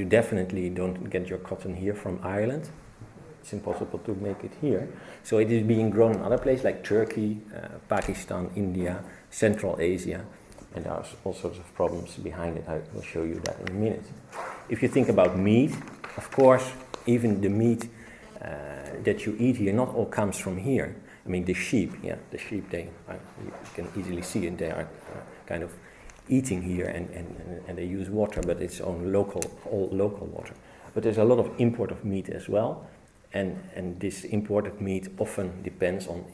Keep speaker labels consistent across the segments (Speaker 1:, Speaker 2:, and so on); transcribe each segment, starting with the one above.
Speaker 1: you definitely don't get your cotton here from Ireland. It's impossible to make it here. So it is being grown in other places like Turkey, Pakistan, India, Central Asia, and there are all sorts of problems behind it. I will show you that in a minute. If you think about meat, of course, even the meat that you eat here, not all comes from here. I mean, the sheep, the sheep, you can easily see it, they are kind of eating here and they use water, but it's all local water. But there's a lot of import of meat as well, and this imported meat often depends on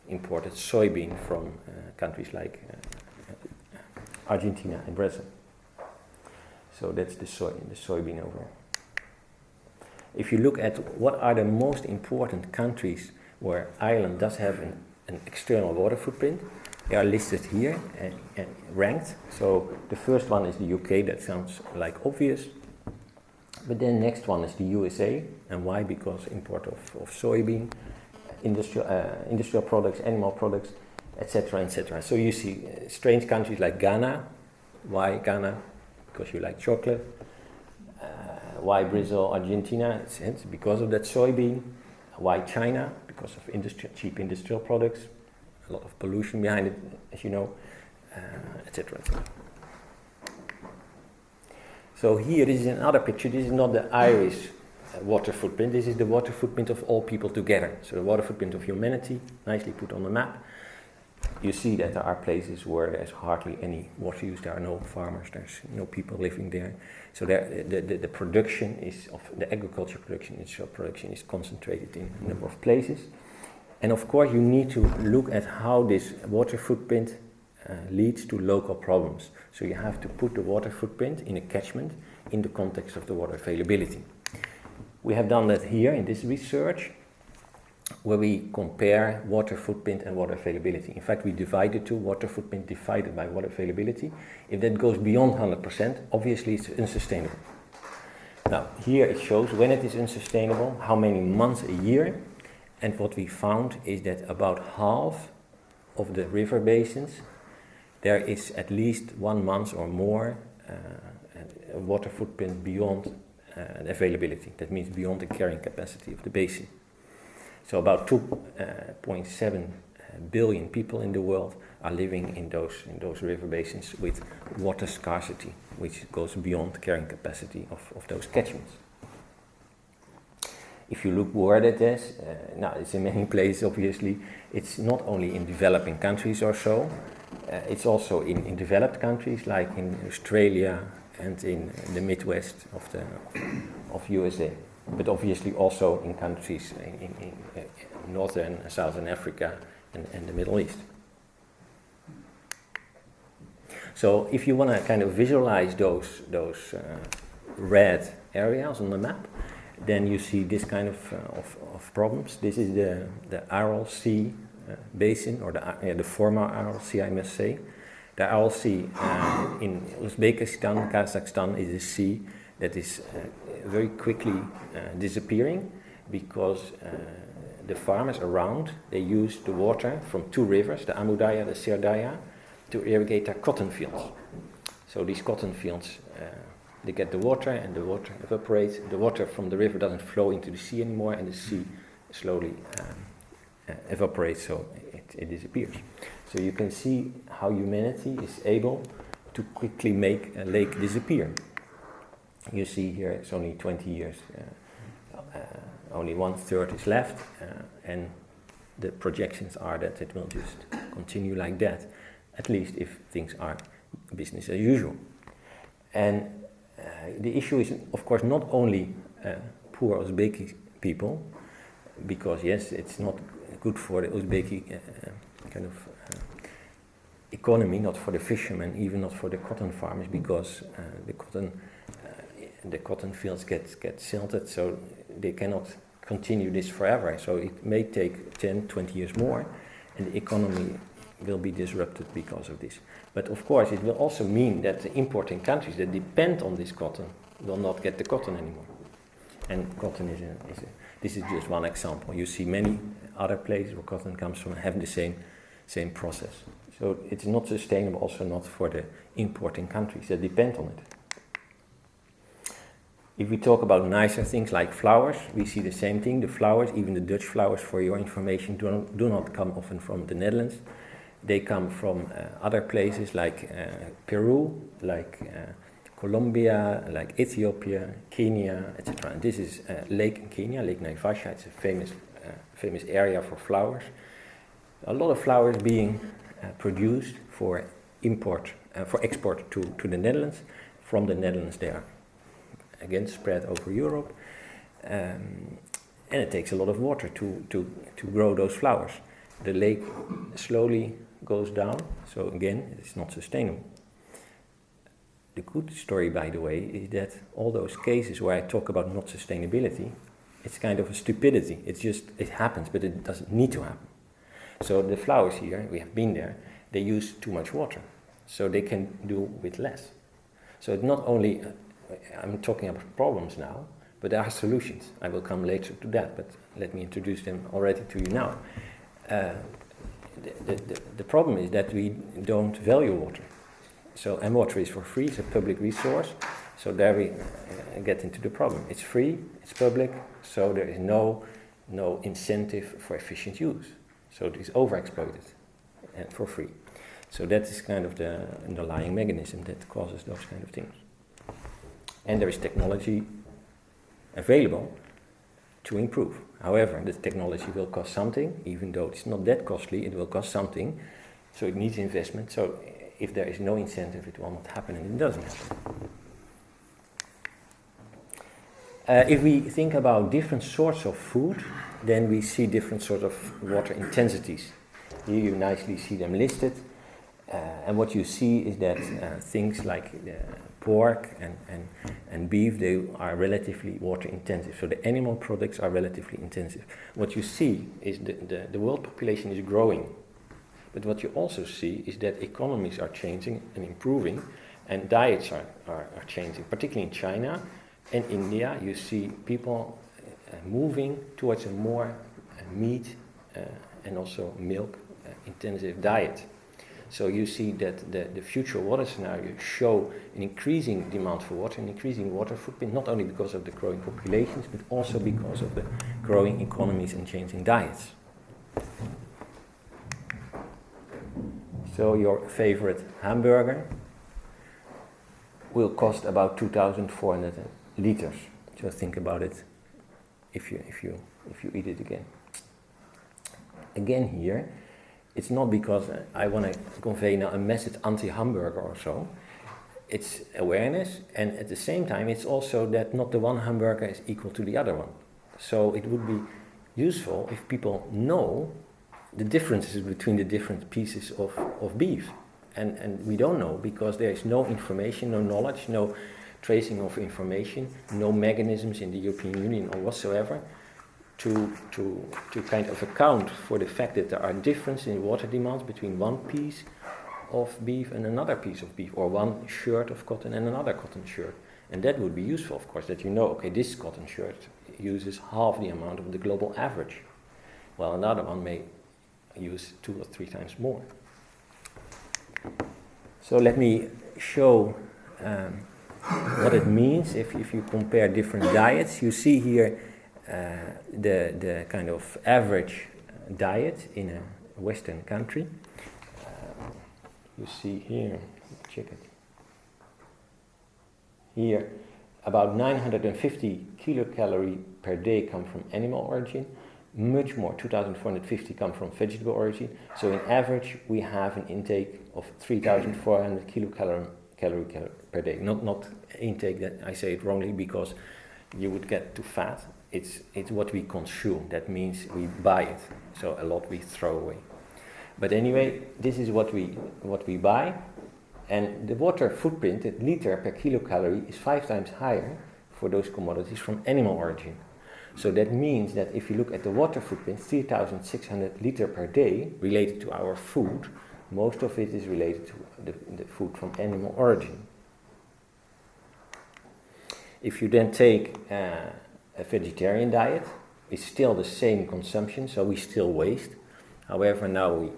Speaker 1: imported soybean from countries like Argentina and Brazil. So that's the soybean overall. If you look at what are the most important countries where Ireland does have an external water footprint, they are listed here and ranked. So the first one is the UK, that sounds like obvious. But then next one is the USA. And why? Because import of soybean, industrial products, animal products, etc., etc. So you see strange countries like Ghana. Why Ghana? Because you like chocolate. Why Brazil, Argentina? It's because of that soybean. Why China? Because of cheap industrial products. A lot of pollution behind it, as you know, etc., etc. So here, this is another picture. This is not the Irish water footprint. This is the water footprint of all people together. So the water footprint of humanity, nicely put on the map. You see that there are places where there's hardly any water use. There are no farmers. There's no people living there. So the production is of the agriculture production, industrial production is concentrated in a number of places. And of course, you need to look at how this water footprint leads to local problems. So you have to put the water footprint in a catchment in the context of the water availability. We have done that here in this research, where we compare water footprint and water availability. In fact, we divide the two, water footprint divided by water availability. If that goes beyond 100%, obviously it's unsustainable. Now, here it shows when it is unsustainable, how many months a year, and what we found is that about half of the river basins, there is at least 1 month or more water footprint beyond availability. That means beyond the carrying capacity of the basin. So about 2.7 billion people in the world are living in those river basins with water scarcity, which goes beyond carrying capacity of those catchments. If you look where that is, now it's in many places obviously. It's not only in developing countries or so, it's also in developed countries like in Australia and in the Midwest of USA. But obviously also in countries in Northern and Southern Africa and the Middle East. So if you want to kind of visualize those red areas on the map, then you see this kind of problems. This is the Aral Sea basin, or the former Aral Sea, I must say. The Aral Sea in Uzbekistan, Kazakhstan is a sea that is very quickly disappearing because the farmers around, they use the water from two rivers, the Amu Darya, the Serdaya, to irrigate their cotton fields. So these cotton fields, they get the water and the water evaporates. The water from the river doesn't flow into the sea anymore, and the sea slowly evaporates, so it disappears. So you can see how humanity is able to quickly make a lake disappear. You see here it's only 20 years, only 1/3 is left, and the projections are that it will just continue like that, at least if things are business as usual. And the issue is, of course, not only poor Uzbeki people, because yes, it's not good for the Uzbeki economy, not for the fishermen, even not for the cotton farmers, because the cotton fields get silted, so they cannot continue this forever. So it may take 10, 20 years more, and the economy will be disrupted because of this. But of course, it will also mean that the importing countries that depend on this cotton will not get the cotton anymore. And cotton this is just one example. You see many other places where cotton comes from have the same process. So it's not sustainable, also not for the importing countries that depend on it. If we talk about nicer things like flowers, we see the same thing. The flowers, even the Dutch flowers, for your information, do not come often from the Netherlands. They come from other places like Peru, like Colombia, like Ethiopia, Kenya, etc. And this is lake in Kenya, Lake Naivasha. It's a famous area for flowers. A lot of flowers being produced for export to the Netherlands. From the Netherlands, they are again spread over Europe, and it takes a lot of water to grow those flowers. The lake slowly goes down, so again, it's not sustainable. The good story, by the way, is that all those cases where I talk about not sustainability, it's kind of a stupidity. It happens, but it doesn't need to happen. So the flowers here, we have been there, they use too much water, so they can do with less. So it's not only, I'm talking about problems now, but there are solutions. I will come later to that, but let me introduce them already to you now. The problem is that we don't value water. So, and water is for free, it's a public resource. So there we get into the problem. It's free, it's public, so there is no incentive for efficient use. So it is overexploited and for free. So that is kind of the underlying mechanism that causes those kind of things. And there is technology available to improve. However, the technology will cost something, even though it's not that costly, it will cost something. So it needs investment. So if there is no incentive, it will not happen, and it doesn't happen. If we think about different sorts of food, then we see different sorts of water intensities. Here you nicely see them listed. And what you see is that things like pork and beef, they are relatively water intensive. So the animal products are relatively intensive. What you see is the world population is growing. But what you also see is that economies are changing and improving, and diets are changing. Particularly in China and India, you see people moving towards a more meat and also milk intensive diet. So you see that the future water scenario show an increasing demand for water, an increasing water footprint, not only because of the growing populations, but also because of the growing economies and changing diets. So your favorite hamburger will cost about 2,400 liters. Just think about it if you eat it again. Again here, it's not because I want to convey now a message anti-hamburger or so. It's awareness, and at the same time it's also that not the one hamburger is equal to the other one. So it would be useful if people know the differences between the different pieces of beef. And we don't know because there is no information, no knowledge, no tracing of information, no mechanisms in the European Union or whatsoever to kind of account for the fact that there are differences in water demands between one piece of beef and another piece of beef, or one shirt of cotton and another cotton shirt. And that would be useful, of course, that you know, okay, this cotton shirt uses half the amount of the global average, while another one may use 2 or 3 times more. So let me show what it means if you compare different diets. You see here the kind of average diet in a Western country. You see here, check it. Here, about 950 kilocalories per day come from animal origin. Much more, 2,450 come from vegetable origin. So in average, we have an intake of 3,400 kilocalories per day. Not intake, that I say it wrongly because you would get too fat. It's what we consume. That means we buy it. So a lot we throw away. But anyway, this is what we buy. And the water footprint, the liter per kilocalorie, is 5 times higher for those commodities from animal origin. So that means that if you look at the water footprint, 3,600 liters per day related to our food, most of it is related to the food from animal origin. If you then take a vegetarian diet, it's still the same consumption, so we still waste. However, now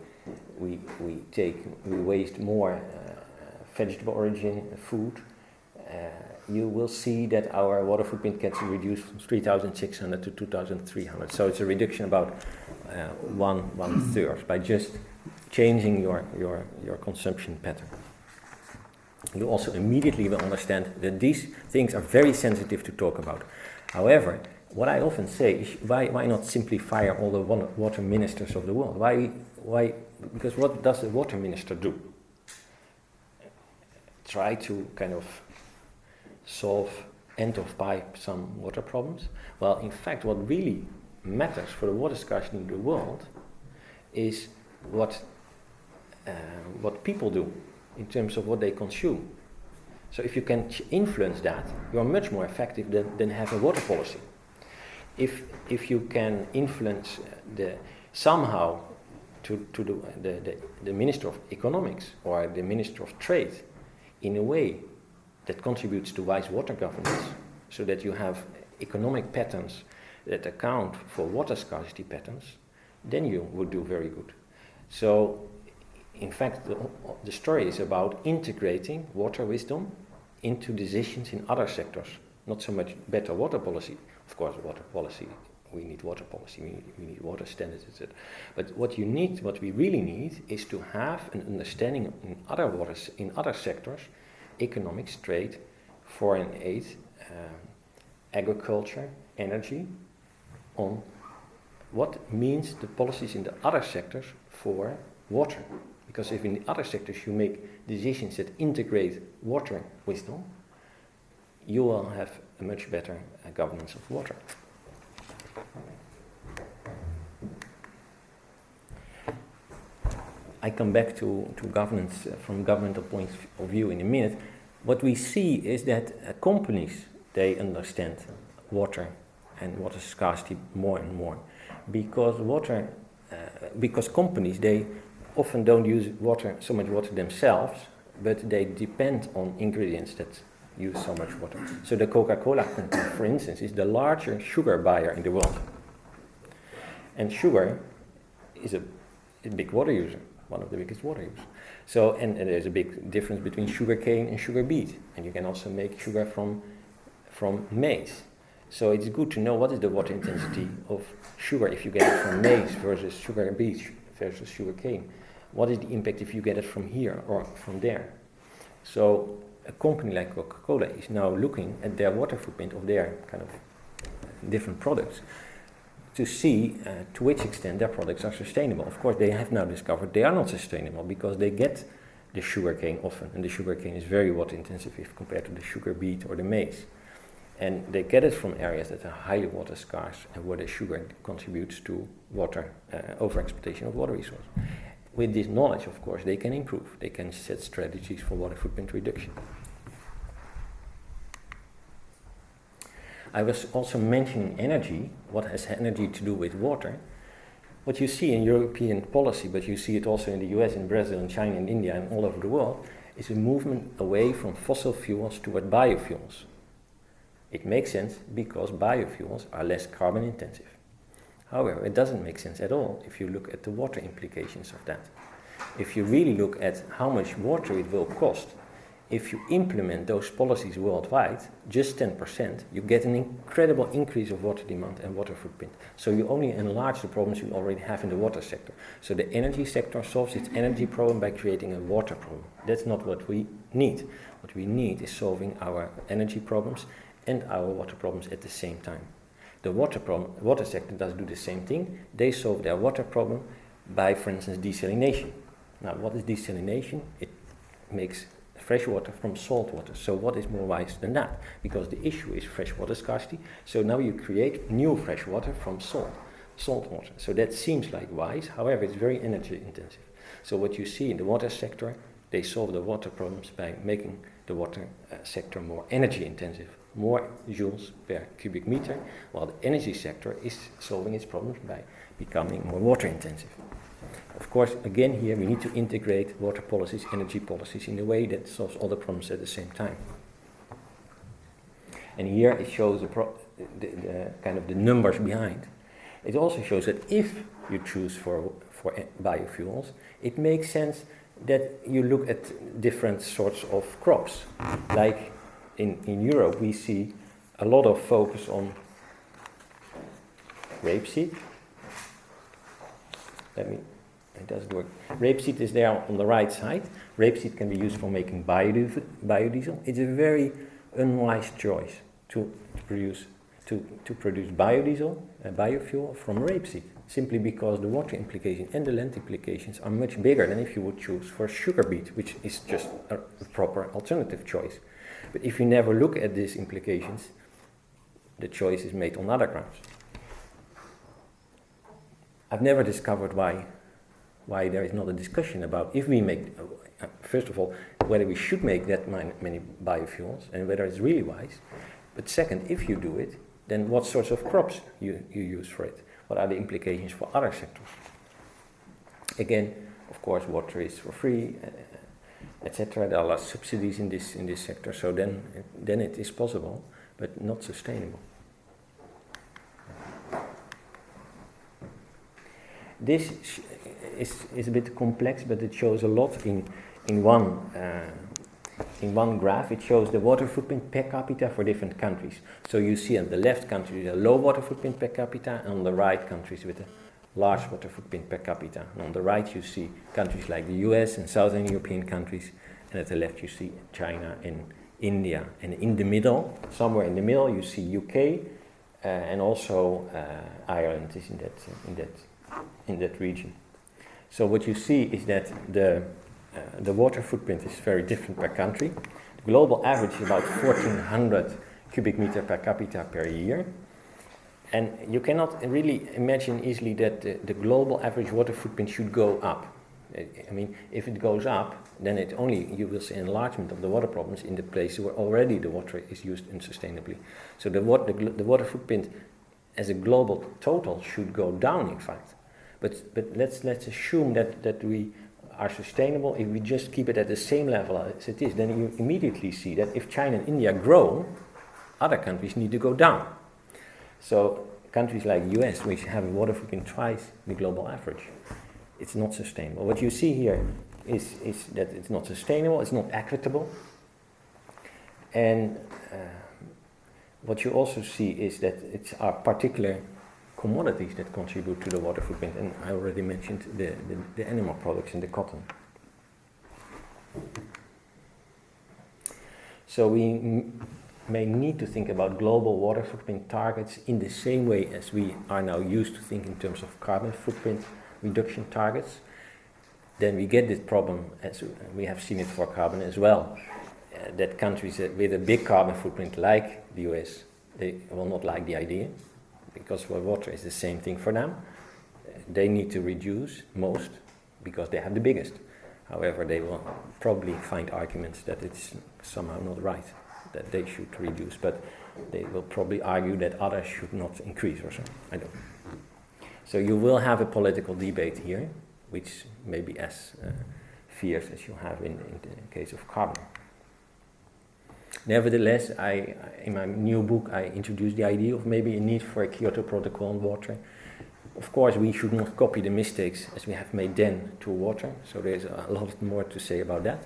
Speaker 1: we waste more vegetable origin food, you will see that our water footprint gets reduced from 3,600 to 2,300. So it's a reduction about one third by just changing your consumption pattern. You also immediately will understand that these things are very sensitive to talk about. However, what I often say is, why not simply fire all the water ministers of the world? Why? Because what does the water minister do? Try to kind of solve end of pipe some water problems? Well, in fact, what really matters for the water scarcity in the world is what people do in terms of what they consume. So if you can influence that, you are much more effective than have a water policy. If you can influence somehow to the Minister of Economics or the Minister of Trade in a way that contributes to wise water governance, so that you have economic patterns that account for water scarcity patterns, then you would do very good. So, in fact, the story is about integrating water wisdom into decisions in other sectors. Not so much better water policy. Of course, water policy, we need water policy, we need water standards, etc. But what we really need, is to have an understanding in other sectors, economics, trade, foreign aid, agriculture, energy, on what means the policies in the other sectors for water. Because if in the other sectors you make decisions that integrate water wisdom, you will have a much better governance of water. I come back to governance from governmental point of view in a minute. What we see is that companies, they understand water and water scarcity more and more, because companies, they often don't use so much water themselves, but they depend on ingredients that use so much water. So the Coca-Cola company, for instance, is the largest sugar buyer in the world. And sugar is a big water user, one of the biggest water users. So, and there's a big difference between sugar cane and sugar beet. And you can also make sugar from maize. So it's good to know what is the water intensity of sugar if you get it from maize versus sugar beet versus sugar cane. What is the impact if you get it from here or from there? So a company like Coca-Cola is now looking at their water footprint of their kind of different products to see to which extent their products are sustainable. Of course, they have now discovered they are not sustainable because they get the sugar cane often, and the sugar cane is very water intensive if compared to the sugar beet or the maize. And they get it from areas that are highly water scarce and where the sugar contributes to water, over-exploitation of water resources. With this knowledge, of course, they can improve. They can set strategies for water footprint reduction. I was also mentioning energy. What has energy to do with water? What you see in European policy, but you see it also in the US, in Brazil, in China, in India, and all over the world, is a movement away from fossil fuels toward biofuels. It makes sense because biofuels are less carbon intensive. However, it doesn't make sense at all if you look at the water implications of that. If you really look at how much water it will cost, if you implement those policies worldwide, just 10%, you get an incredible increase of water demand and water footprint. So you only enlarge the problems you already have in the water sector. So the energy sector solves its energy problem by creating a water problem. That's not what we need. What we need is solving our energy problems and our water problems at the same time. The water sector does do the same thing. They solve their water problem by, for instance, desalination. Now, what is desalination? It makes fresh water from salt water. So what is more wise than that? Because the issue is fresh water scarcity. So now you create new fresh water from salt water. So that seems like wise. However, it's very energy intensive. So what you see in the water sector, they solve the water problems by making the water sector more energy intensive. More joules per cubic meter, while the energy sector is solving its problems by becoming more water intensive. Of course, again here we need to integrate water policies, energy policies in a way that solves all the problems at the same time. And here it shows the kind of the numbers behind. It also shows that if you choose for biofuels, it makes sense that you look at different sorts of crops, like in Europe we see a lot of focus on rapeseed. It doesn't work. Rapeseed is there on the right side. Rapeseed can be used for making biodiesel. It's a very unwise choice to produce biodiesel, biofuel from rapeseed, simply because the water implications and the land implications are much bigger than if you would choose for sugar beet, which is just a proper alternative choice. But if you never look at these implications, the choice is made on other grounds. I've never discovered why there is not a discussion about if we make, first of all, whether we should make that many biofuels and whether it's really wise. But second, if you do it, then what sorts of crops you use for it? What are the implications for other sectors? Again, of course, water is for free, etc. There are a lot of subsidies in this sector, so then it is possible, but not sustainable. This is a bit complex, but it shows a lot in one graph. It shows the water footprint per capita for different countries. So you see on the left countries a low water footprint per capita, and on the right countries with a large water footprint per capita. And on the right you see countries like the US and Southern European countries, and at the left you see China and India. And in the middle, somewhere in the middle, you see UK, and also Ireland is in that region. So what you see is that the water footprint is very different per country. The global average is about 1,400 cubic meter per capita per year. And you cannot really imagine easily that the global average water footprint should go up. I mean, if it goes up, then you will see enlargement of the water problems in the places where already the water is used unsustainably. So the water footprint as a global total should go down, in fact. But let's assume that we are sustainable. If we just keep it at the same level as it is, then you immediately see that if China and India grow, other countries need to go down. So countries like the US, which have a water footprint twice the global average, it's not sustainable. What you see here is that it's not sustainable, it's not equitable. And what you also see is that it's our particular commodities that contribute to the water footprint, and I already mentioned the animal products and the cotton. So we may need to think about global water footprint targets in the same way as we are now used to think in terms of carbon footprint reduction targets. Then we get this problem, as we have seen it for carbon as well, that countries with a big carbon footprint like the US, they will not like the idea, because for water is the same thing for them. They need to reduce most because they have the biggest. However, they will probably find arguments that it's somehow not right, that they should reduce, but they will probably argue that others should not increase or so. I don't know. So you will have a political debate here, which may be as fierce as you have in the case of carbon. Nevertheless, in my new book, I introduced the idea of maybe a need for a Kyoto Protocol on water. Of course, we should not copy the mistakes as we have made then to water, so there's a lot more to say about that.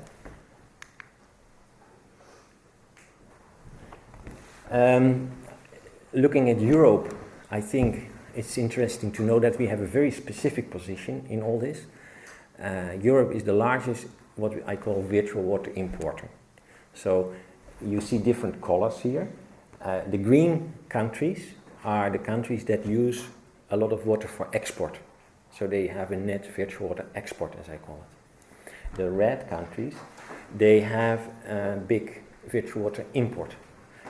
Speaker 1: Looking at Europe, I think it's interesting to know that we have a very specific position in all this. Europe is the largest, what I call virtual water importer. So you see different colors here. The green countries are the countries that use a lot of water for export. So they have a net virtual water export, as I call it. The red countries, they have a big virtual water import.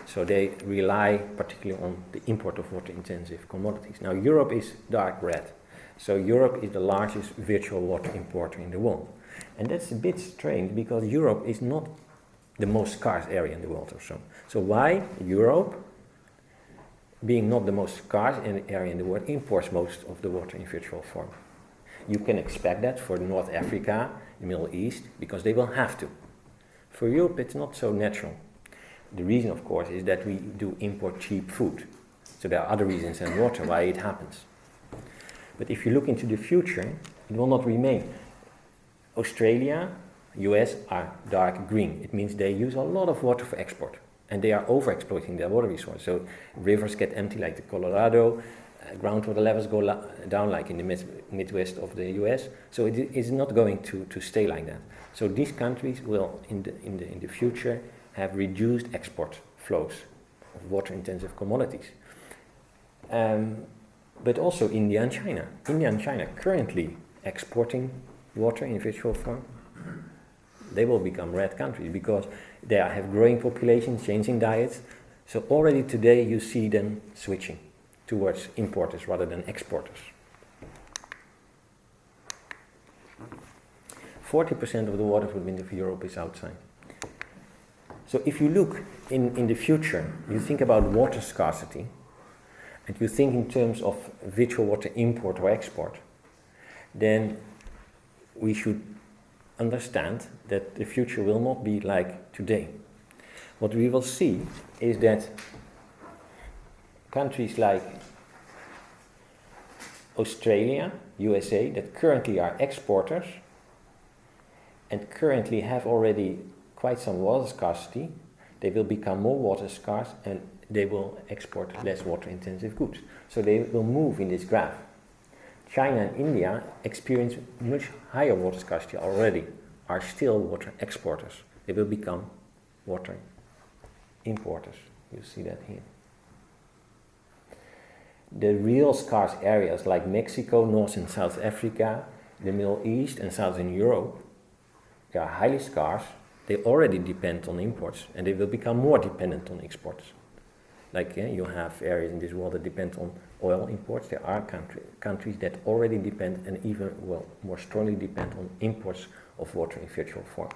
Speaker 1: So they rely particularly on the import of water-intensive commodities. Now Europe is dark red. So Europe is the largest virtual water importer in the world. And that's a bit strange because Europe is not the most scarce area in the world or so. So why Europe, being not the most scarce area in the world, imports most of the water in virtual form? You can expect that for North Africa, the Middle East, because they will have to. For Europe, it's not so natural. The reason, of course, is that we do import cheap food. So there are other reasons than water why it happens. But if you look into the future, it will not remain. Australia, US are dark green. It means they use a lot of water for export. And they are overexploiting their water resource. So rivers get empty like the Colorado, groundwater levels go down like in the Midwest of the US. So it is not going to stay like that. So these countries will in the future have reduced export flows of water-intensive commodities. But also India and China. India and China currently exporting water in virtual form. They will become red countries because they have growing populations, changing diets. So already today you see them switching towards importers rather than exporters. 40% of the water footprint of Europe is outside. So if you look in the future, you think about water scarcity, and you think in terms of virtual water import or export, then we should understand that the future will not be like today. What we will see is that countries like Australia, USA, that currently are exporters and currently have already quite some water scarcity, they will become more water scarce and they will export less water intensive goods. So they will move in this graph. China and India experience much higher water scarcity already, are still water exporters. They will become water importers. You see that here. The real scarce areas like Mexico, North and South Africa, the Middle East and Southern Europe, they are highly scarce. They already depend on imports and they will become more dependent on exports. Like you have areas in this world that depend on oil imports. There are countries that already depend and even more strongly depend on imports of water in virtual form.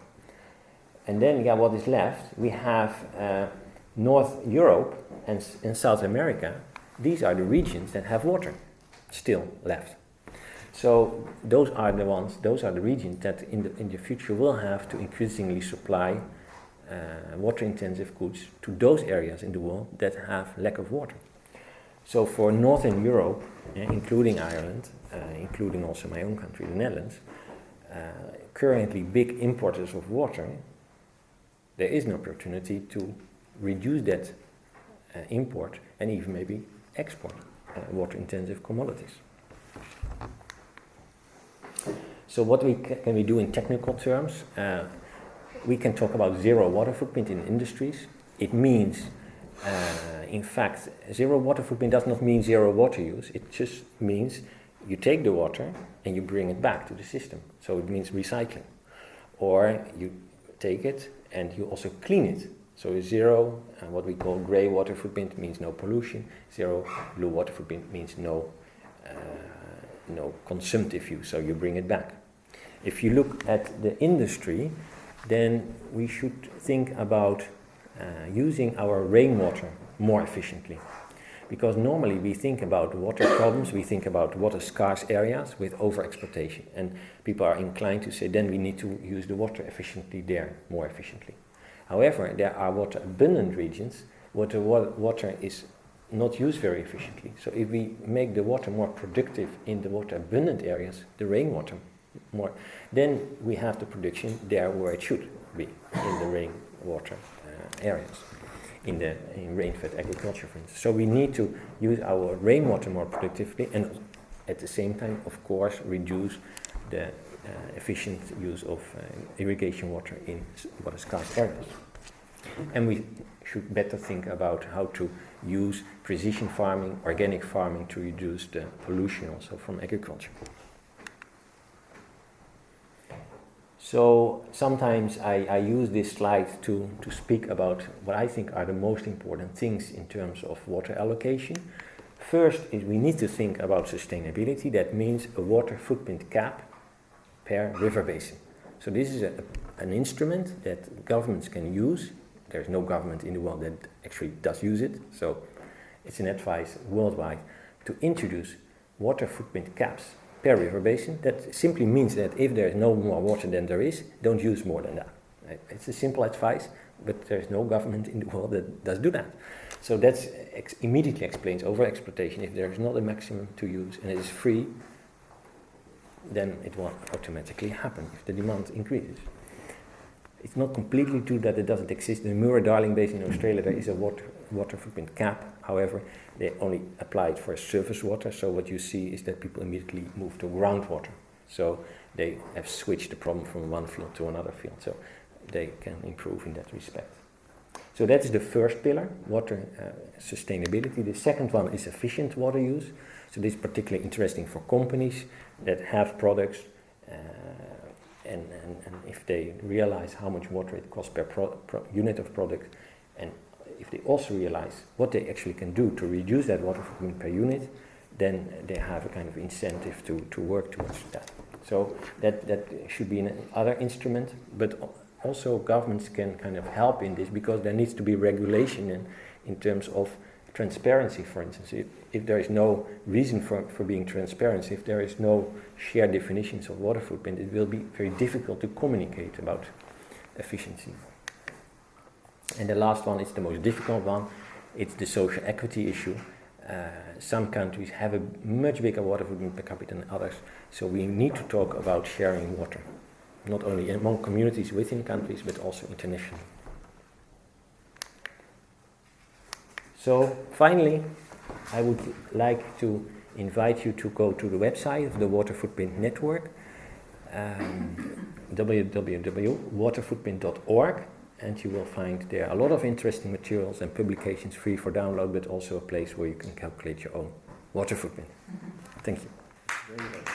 Speaker 1: And then what is left? We have North Europe and South America. These are the regions that have water still left. So those are the regions that in the future will have to increasingly supply water-intensive goods to those areas in the world that have lack of water. So for Northern Europe, including Ireland, including also my own country, the Netherlands, currently big importers of water, there is an opportunity to reduce that import and even maybe export water-intensive commodities. So what can we do in technical terms? We can talk about zero water footprint in industries. It means, in fact, zero water footprint does not mean zero water use. It just means you take the water and you bring it back to the system. So it means recycling. Or you take it and you also clean it. So zero, what we call gray water footprint, means no pollution. Zero blue water footprint means no consumptive use, so you bring it back. If you look at the industry, then we should think about using our rainwater more efficiently. Because normally we think about water problems, we think about water scarce areas with overexploitation. And people are inclined to say then we need to use the water efficiently there, more efficiently. However, there are water abundant regions where the water is not used very efficiently. So if we make the water more productive in the water abundant areas, the rainwater more, then we have the production there where it should be, in the rainwater areas, in rain-fed agriculture, for instance. So we need to use our rainwater more productively and at the same time, of course, reduce the efficient use of irrigation water in water scarce areas. And we should better think about how to use precision farming, organic farming to reduce the pollution also from agriculture. So sometimes I use this slide to speak about what I think are the most important things in terms of water allocation. First is we need to think about sustainability. That means a water footprint cap per river basin. So this is an instrument that governments can use. There's no government in the world that actually does use it. So it's an advice worldwide to introduce water footprint caps per river basin. That simply means that if there is no more water than there is, don't use more than that. Right? It's a simple advice, but there's no government in the world that does do that. So that immediately explains overexploitation. If there is not a maximum to use and it is free, then it will automatically happen if the demand increases. It's not completely true that it doesn't exist. In the NUMERO Darling Basin in Australia, there is a water footprint cap. However, they only apply it for surface water. So what you see is that people immediately move to groundwater. So they have switched the problem from one field to another field. So they can improve in that respect. So that is the first pillar, water sustainability. The second one is efficient water use. So this is particularly interesting for companies that have products and if they realize how much water it costs per unit of product, and if they also realize what they actually can do to reduce that water footprint per unit, then they have a kind of incentive to work towards that. So that should be another instrument, but also governments can kind of help in this, because there needs to be regulation in terms of transparency, for instance. If there is no reason for being transparent, if there is no shared definitions of water footprint, it will be very difficult to communicate about efficiency. And the last one is the most difficult one. It's the social equity issue. Some countries have a much bigger water footprint per capita than others, so we need to talk about sharing water, not only among communities within countries, but also internationally. So finally, I would like to invite you to go to the website of the Water Footprint Network, www.waterfootprint.org, and you will find there a lot of interesting materials and publications free for download, but also a place where you can calculate your own water footprint. Thank you. Very much.